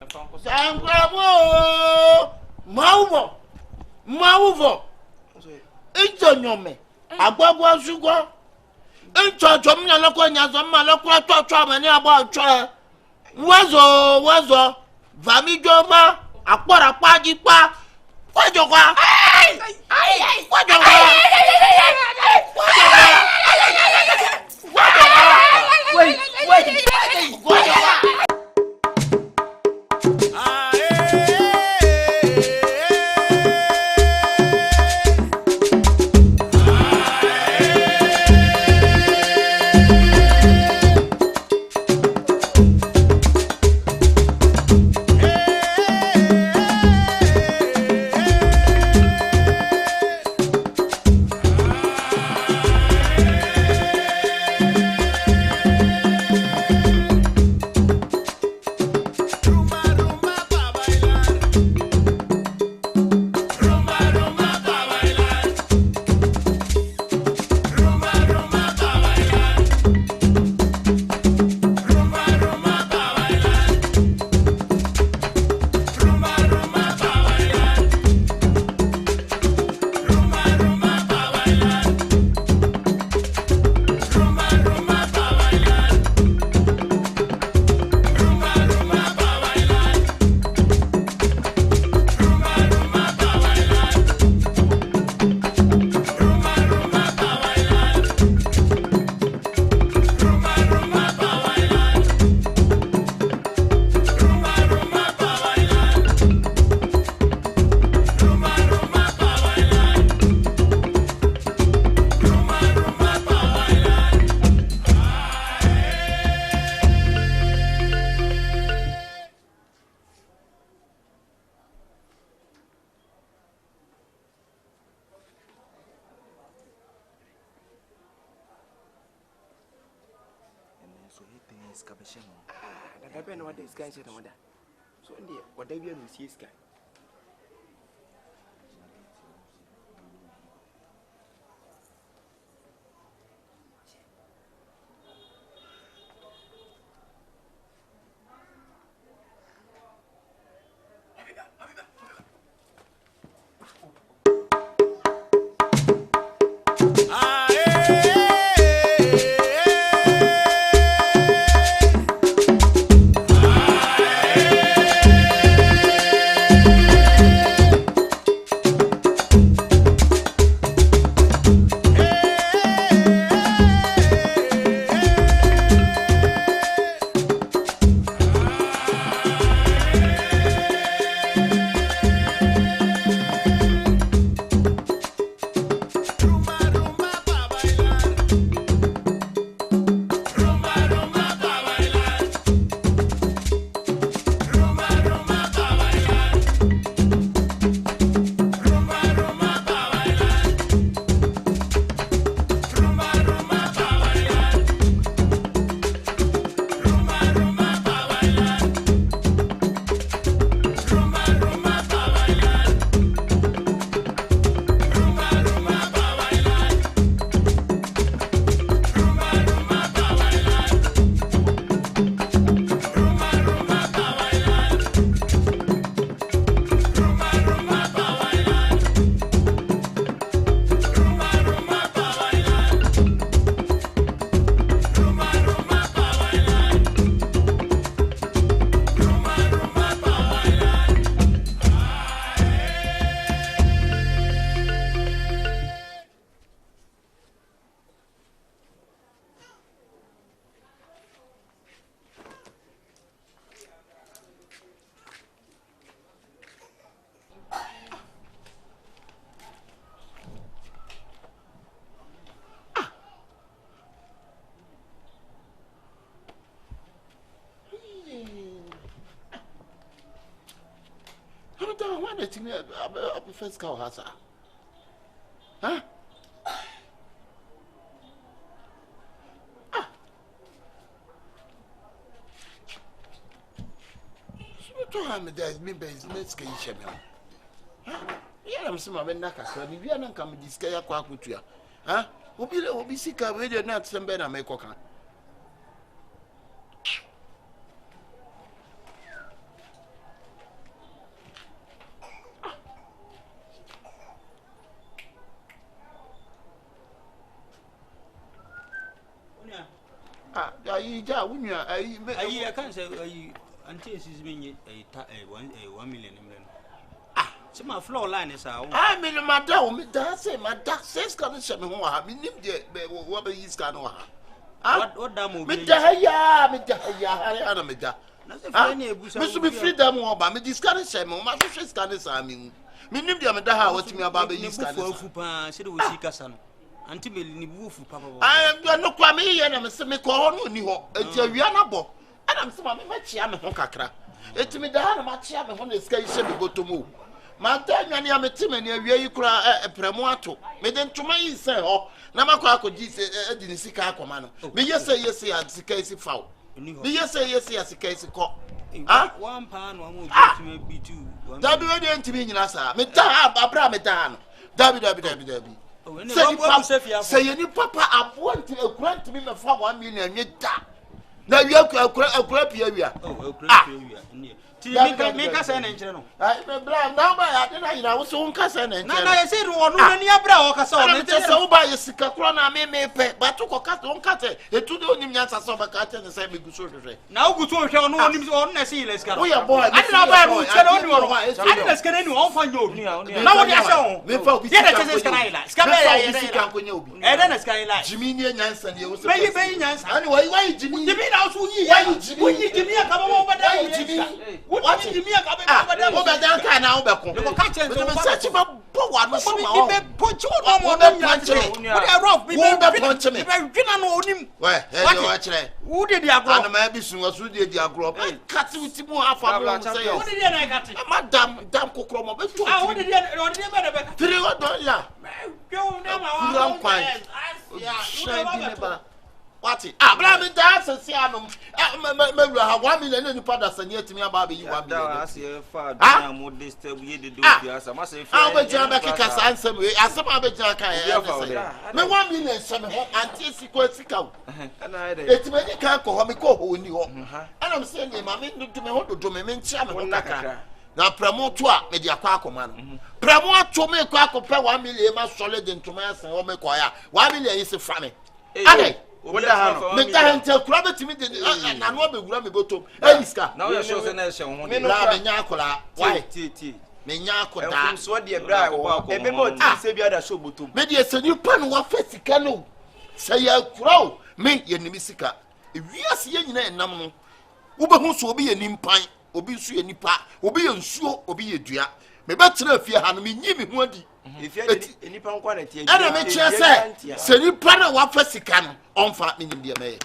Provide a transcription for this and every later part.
Sangramo Mauvo Ichonyome Agwagwa sugar Inchom Yaloko Maloko to many about try Wazo Vamijoma Aquara Pajipa what you got? What you got? So, whatever you see, sky. I prefer cow hasa. Huh? So how me there's me business can share me. Huh? Yeah, I'm some of naka. We are not coming this guy kwa kutua. Huh? Obi sika we dey not sembe na make oka. ija wunya ayi I can't say ayi until she's been a 1 million. So my floor line is out. I mean, madam, that's it. My dad says, "Can you show me who I mean? What be his can or what damn? Me daya, Hariana, me da. Must be freedom or by me discuss him. My sister's can is I mean. Me name the Amada, what me about his can. Said we see Cassan. Until me woof, Papa. I am not Kwame, and I'm a semi corner, until we are not bo. And I'm some of my chiam and Hokakra. It's me down, my chiam and the sky should go to move. Mantanya ni ametima ni awie yi kura premo ato me de ntoma yi se ho na makwa akoji se edi ni sika akoma no me yese ya sika isi fawo me yese ya sika isi ko ah one pound one more be two dabi we de ntimi nyina sa me ta abra me ta no dabi say you ni papa abo nti ekura ntimi me fa 1 million anwe da na wi akura pia wi me kasa na nkyere no me bra na ba ya de na yina wo so nkasa na nkyere na ye say no ni abra o kasa o me te se wo ba ye sika kro na me pe ba to ko kasa on kasa etu de onim nyansa so ba ka te ne say me guso hwehwe na wo guso hwehwe no onim on na say ile sika wo ya boy ade na ba ru che no ni wo ade na sika ni on fa nyo na wo dia se me fa obi ye na che sika na ila sika be ya sika ko nya obi e na sika ila jimi ni nyansa ne wo se be nyansa ani why jimi na so yi yi jimi aka mo ba da jimi what jimi aka ba da wo ba dan ka na wo be ko ko ka che me search ba bo wa no so ma o be ponchi wo mo no nyansa wo dey rough be ponchi me be dwina no onim we e wa kire wo dey di agro ana ma bi sun wa su dey di agro kat wuti mu afa mo say wo dey na kat madam kokro mo be tu wo dey be na be tiri wo don ya yo na ma wa kwan shine bi ne ba wati bra me da asese anom me wura ha 1 million ni pada sani atimi aba be yi 1 million da ase fa do mo disturb ye de do biasa ma say fa be jira be kika sansem we asema be jira kan me 1 million se me ho anti siko sika wo na ide etime ni kan ko ho me ko ho ni ho ana me se ni ma me ndu me ho do me ntia me ho kakra na pramo to a me dia kwa akoma no pramo ato me kwa akopɛ 1 million ma solid ntoma asan ho me ko ya 1 million yi se fra me ade oda ha no me ta hente kura betimi de na no be wura me botom iska na we show say na ehye ho me no me nya akola why tie me nya akoda so de bra wo ebe mo ti se bi ada show botom me de se ni pa no wa fasika no say ya kura o me ye nimi sika ewiase ye nyina enam no wo be hu so obi ye nimpan obi nsu ye nipa obi ye nsuo obi ye dua me betra afie ha no me nyi me ho adi enipa nkwa na tie ana me kire se nipa na wa fasika no onfa me nim de me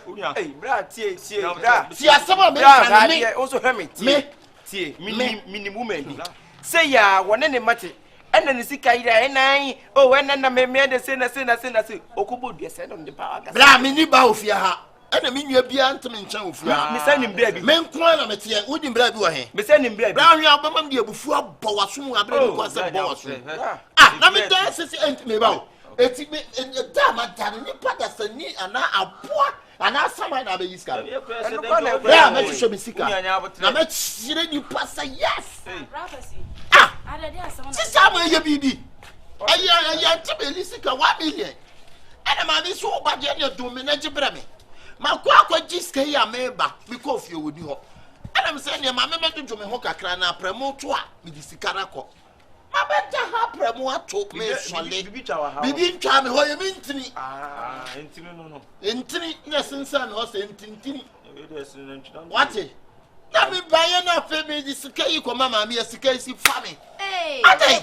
bra tie bra ti asema me kan me also hear me tie minimum eni say ya wona ne mate ana ne sika ira enan o wena na me de se na okubo dua se no de power gas bra me ni ba ofia ha ana me nwa bia ntem nchen ofia me say nim bra bi me nko na me tie wodi bra bi wo he me say nim bra bi bra hwe abamam de abufu abɔ wasom abra bi ko se bɔ wasom na me dan sisi ent me ba eti me da ma dan ni pada sani ana aboa ana sama na be yiska bra me show me sika na me chire ni pasa yes prophecy adede asama na sisa mo ye bibi aya tebe sika 1 million ana ma bi so ba je ne do me na gibra me ma kwa jiska ya meba mi ko fie woni ho ana me se ne ma me medojo me ho kakra na premo to a mi di sika na ko ma beta ha premo ato me sole bibi ntwa me ho ye mi ntini ntini no ntini na sensa me ho se ntintini wate na mi baye na fe me di sika yi ko mama me sika yi si fa me ade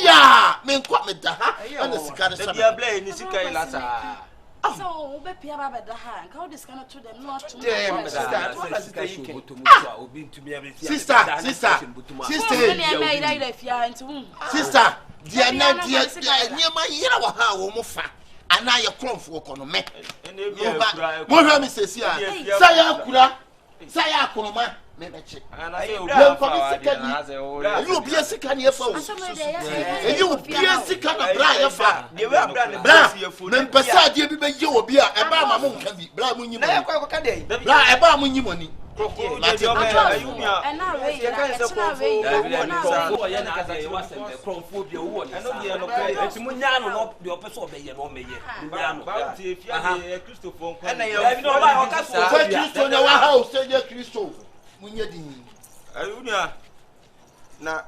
ya me nko me da ha ana sika de sabe bia bla ni sika yi la sa so we be pia ba da ha nka o discount to them not to sister dia na dia nyema yira wa ha wo mo fa ana ye kromfo ko no me mo hwa mi sesi a say akura say akuroma me beche ana say you be sika ne fa wo you be sika na bra ye fa de we abra ne me pesa de bi be ye obi a e ba ma mo nka bi bra mo nyi mo bra e ba mo nyi mo ni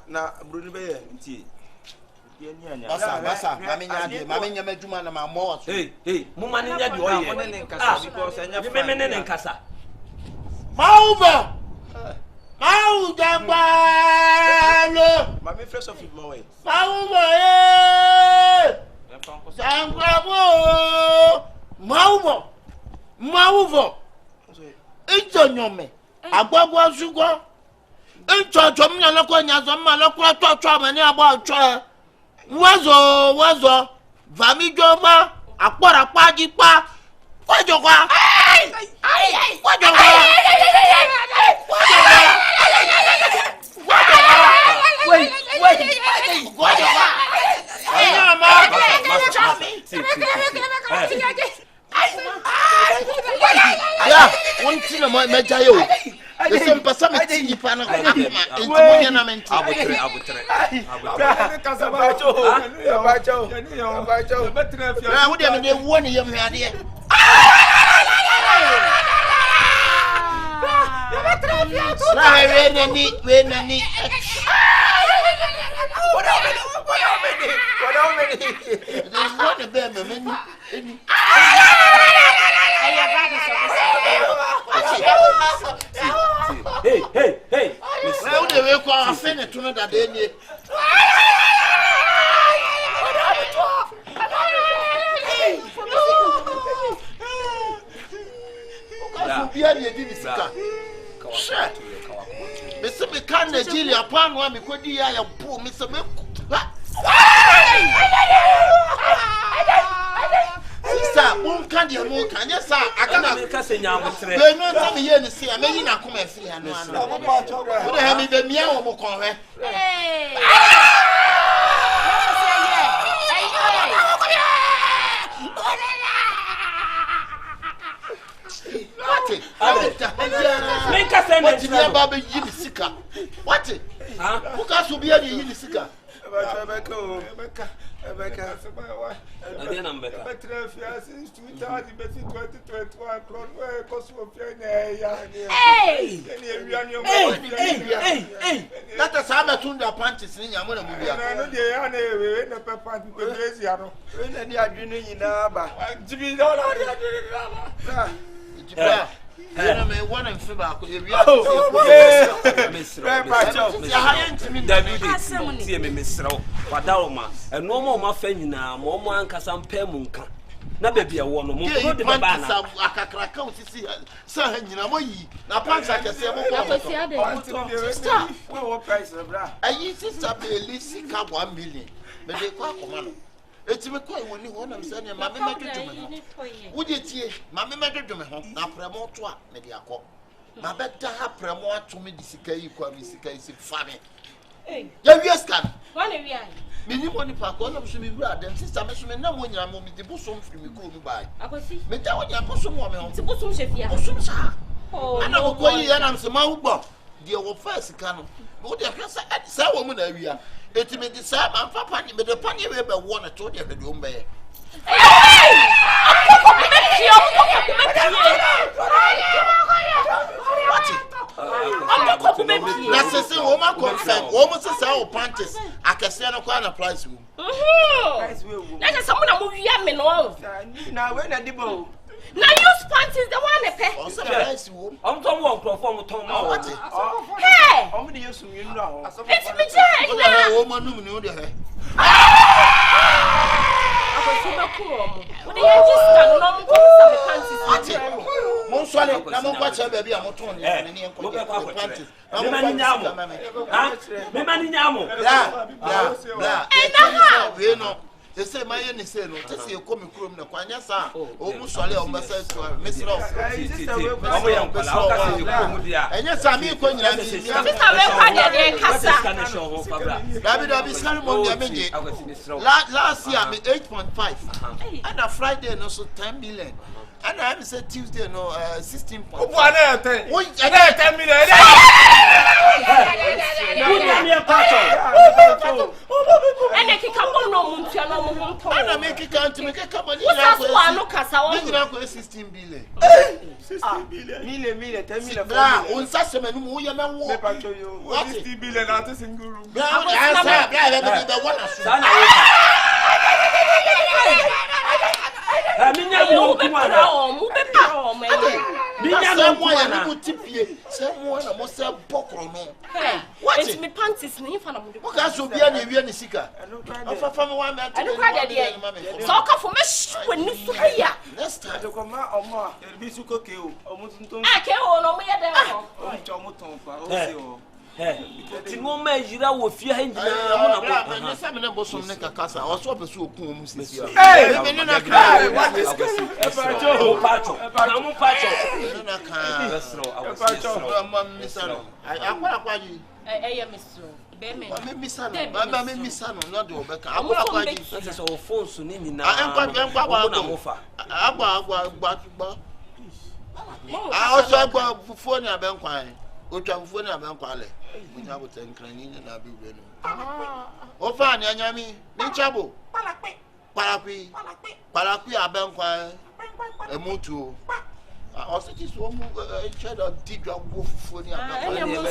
na bruni be nti basa mami nya madwuma na ma mo so mo mani nya de oye me ne nkasa Mauva Dambalo mami fresh of my way Mauva Mauva Ijo nyome agbagwa sugo Ncho mi na ko nya zo ma lo ko to amani agba cho wazo vami joma apora paji pa kwajo kwa kwajo kwa wait kwajo kwa mama ya wonti na meja yo ese mpasa meti pa na kwa entimonya na menti abotre kasabacho na wo de me wo ne yem hade we nani what the bear me hey how do we call fene to know that they need bia ne di sika me se me kan Nigeria pan wa me kodi ya po me se me sisa un kan dia mo kan ya sa akana me ka se nya abotre be no se me ye ne se me yi na koma afiri anu anu wo de ha me be mia wo mo kon he me ka se what you about be yi sika what who ka so bia de yi sika Ebeka ade na mbeka betra fia since 2021 kron we koso fia na ya hey that is how me tunda panties ni nyamo na mu bia na no de ya na we na papa pe bezi ano we na ni adwene nyina ba jibi na na jibia na me one and fiba ko e bia ya hayent mi David tie me mesrew wadaroma eno ma fa nyina mo ankasa mpa mu nka na bebia wo no mo de baba na akakra ka osisi sa ha nyina mo yi na pansa kese mo ko stop we what price bra ayi sister be sika 1 million me de kwa koma no etime kwa woni ho na mse ne ma me medwedwome ho wuje tie ma me medwedwome ho na premo to a me de akọ ma beta ha premo ato me di sika yi kwa me sika yi fa me ya wi scan Wani wi ai mini money pa ko na so me wura dem sister me so me na mo nyina mo me de bosom firi me ko mi bai akosi me ta wonya bosom wo me ho ti bosom chefia bosom sa oh ana mo ko yi ya na mse ma wo gbo de wo fa sika no wo de hwesa sa wo mu na awia eti me di sa ma fa pani me de pani we be wo na to de hwede o mbe na sese wo ma confirm wo mo sese o panties akese no kwa na price wo na se mo na mo wia me no na we na dibo na use panties the one pe o se price wo am to mo nkrofo mo ton ma what hey o mo de yesu wi nura ho it's me jai na wo ma num ni wo de he akosi be ku mo wo de ya just kan no mo ko sa me panties mo nsole na mo kwa cha baby a mo ton ni ni enko panties me mani nyamo ha me mani nyamo bla we no They say my any say no. Just you come from the Kwanya sa. Almost swallow on myself to Miss Ross. And yes, I'm here going to last year I'm 8.5 and a Friday no so 10 million and I said Tuesday no 16. Oh, 10 million. And I can no and make it count to make a company. 16 billion. 16 billion. Million, 10 million. On Saturday, who you know what? 60 billion out of single room. It's me panties ni fa na mo. What can so be any we any sika? Ofa fa me one man. So ka for me wani so ya. Next time to come omo e bi su ko ke o omo tuntun. Ah ke o no mo ye dem o. O cho mo ton fa o se o. Ti mo ma yira wo fie ha nyina mo na mo. Na sa me na bosom ne kakasa. O so pe so okun mu sisi. Eh, me na ka. What is Pacho. Na mo pacho. Na ka. Pacho. Ma misano. Akwa ji. Eh Mr. Be me. Ma misano. Ma misano na de obeka. Akwa ji. Nse so wo phone so ni nyina. Enkwa na mo fa. Agba. Ah, o so agba fufuo ni abenkwan. Otwa fufuo ni abenkwan le. Munya bo tenkran ni na bi we no. O fa ni anyami, ni chabo. Parakwi abenkwan. Emutu. Also this one check the dig up fufuo ni abenkwan.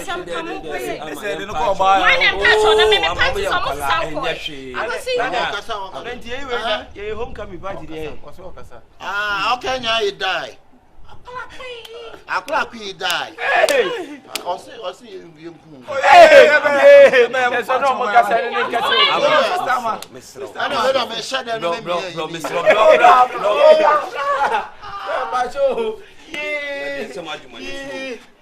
say no go buy. Why dem catch on me panties so mo sanko. I see you. Plenty you homecoming party there. Ah, okay nya he die. Akwa he die. Also you nku. Yes, no mo ka say ni ka say. I know that me share them me. Pacho.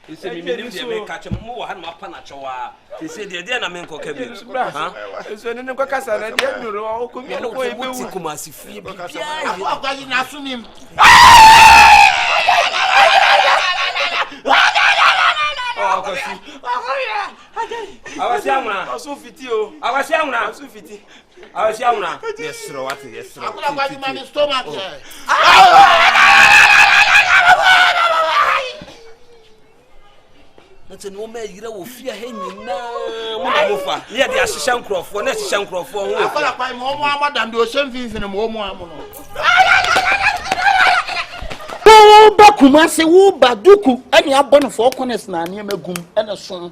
You say me dey make catch mo wa ha na pa na chowa. You say dey na me nko ka bi. Ha? So ni ko kasa na dey nuru o ko mi no ko e be Ti kuma si fie bi. Akwa ji na sunim. Awasi amuna. Osun fiti o. Awasi amuna. Osun fiti. Awasi amuna. Yes, ro what yes. Akwa ji na stomach. Nti no ma yira wo fie ha nyina mo na mo fa. Ne de ahihya nkrofo na ahihya nkrofo ho. Akwa mo mo amadam de o shem finfin mo mo amono. Ba kuma se wo ba duku ani abon for corners na ane magum ene so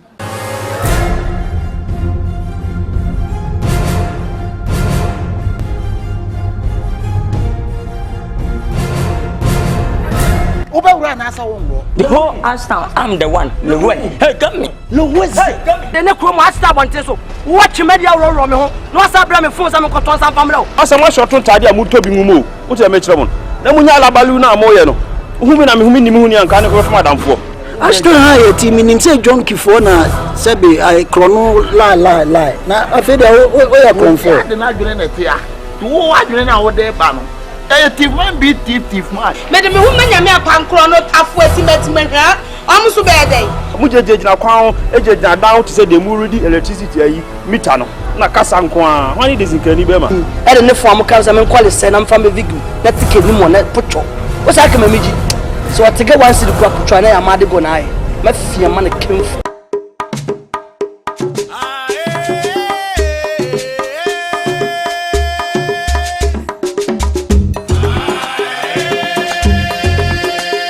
Obawura na asa wongo the whole Ashtown I'm the one Lewe hey come me Lewe the ne krom Ashtown bonte so watch media ro me ho no asa bra me phone sa me koton sa family o asa mo shortun tade a muto bi ngumo wo te me kire mo na munya alabalu na moye no humi na me humi ni mu ni anka ne ko from adamfo Ashton ha yeti minim say John Kifo na sebe I krono la na afede o ya konfo de na dwene na tia wo adwene na wo de ba no thief man be thief man me de me hu manya me akwankro no afo estimatement ha amusu be dey mu jejejina kwan ejejina down to say the mu ready electricity ayi meter no na kasa nko a wani de zinkani be ma e de ne fo am kan say me kwale say na mfa me vigu na tike ni mo na pocho o sa ka me miji so atege wan si de kwa putwa na ya ma de go na ai ma fia ma na kemfo